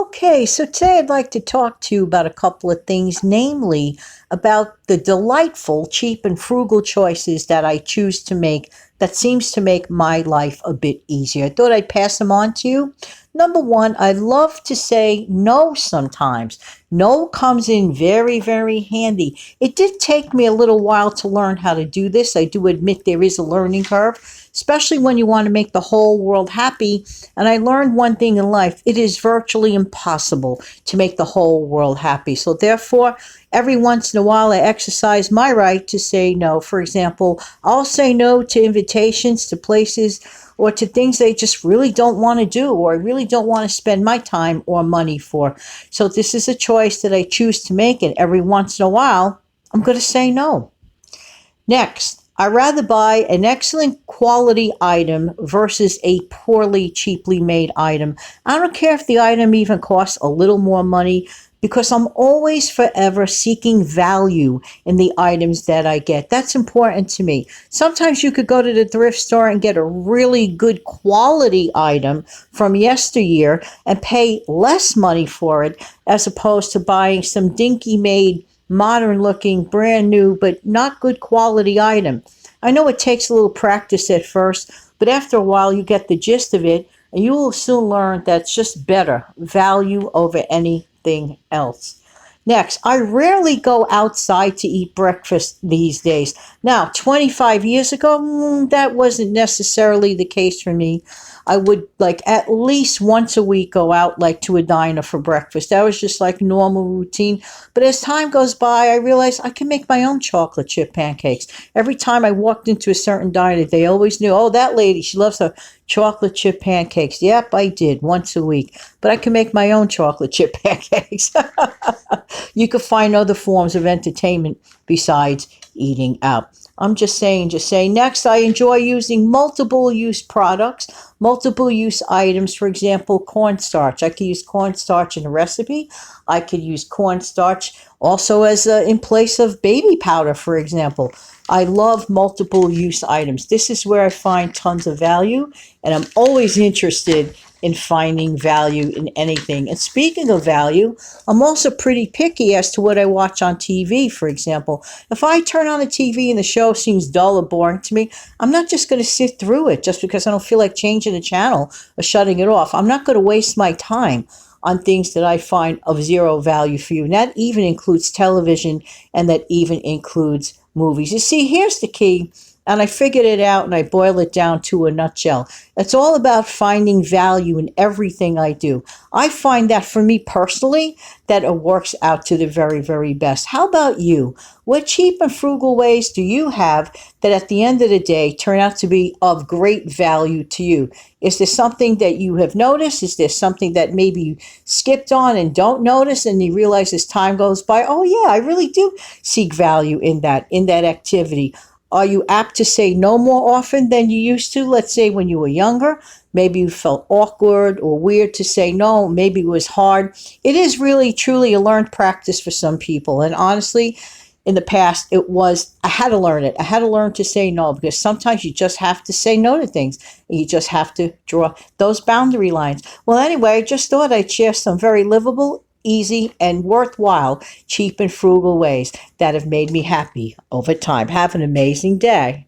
Okay, so today I'd like to talk to you about a couple of things, namely about the delightful, cheap, and frugal choices that I choose to make that seems to make my life a bit easier. I thought I'd pass them on to you. Number one, I love to say no sometimes. No comes in very, very handy. It did take me a little while to learn how to do this. I do admit there is a learning curve, especially when you want to make the whole world happy. And I learned one thing in life: it is virtually impossible to make the whole world happy. So, therefore, every once in a while, I exercise my right to say no. For example, I'll say no to invitations to places or to things they just really don't want to do, or I really don't want to spend my time or money for. So, this is a choice that I choose to make, and every once in a while, I'm going to say no. Next, I rather buy an excellent quality item versus a poorly, cheaply made item. I don't care if the item even costs a little more money, because I'm always forever seeking value in the items that I get. That's important to me. Sometimes you could go to the thrift store and get a really good quality item from yesteryear and pay less money for it, as opposed to buying some dinky made, modern looking, brand new, but not good quality item. I know it takes a little practice at first, but after a while you get the gist of it, and you will soon learn that it's just better value over anything else. Next, I rarely go outside to eat breakfast these days. Now, 25 years ago, that wasn't necessarily the case for me. I would like at least once a week go out like to a diner for breakfast. That was just like normal routine. But as time goes by, I realized I can make my own chocolate chip pancakes. Every time I walked into a certain diner, they always knew, oh, that lady, she loves her chocolate chip pancakes. Yep, I did once a week. But I can make my own chocolate chip pancakes. You could find other forms of entertainment besides eating out. I'm just saying. Next, I enjoy using multiple use products, multiple use items. For example, cornstarch. I could use cornstarch in a recipe. I could use cornstarch also as in place of baby powder, for example. I love multiple use items. This is where I find tons of value, and I'm always interested in finding value in anything. And speaking of value, I'm also pretty picky as to what I watch on TV, for example. If I turn on the TV and the show seems dull or boring to me, I'm not just going to sit through it just because I don't feel like changing the channel or shutting it off. I'm not going to waste my time on things that I find of zero value for you. And that even includes television, and that even includes movies. You see, here's the key. And I figured it out, and I boil it down to a nutshell. It's all about finding value in everything I do. I find that for me personally, that it works out to the very, very best. How about you? What cheap and frugal ways do you have that at the end of the day turn out to be of great value to you? Is there something that you have noticed? Is there something that maybe you skipped on and don't notice, and you realize as time goes by, oh yeah, I really do seek value in that activity? Are you apt to say no more often than you used to? Let's say when you were younger, maybe you felt awkward or weird to say no. Maybe it was hard. It is really, truly a learned practice for some people. And honestly, in the past, I had to learn it. I had to learn to say no, because sometimes you just have to say no to things. And you just have to draw those boundary lines. Well, anyway, I just thought I'd share some very livable, easy, and worthwhile cheap and frugal ways that have made me happy over time. Have an amazing day.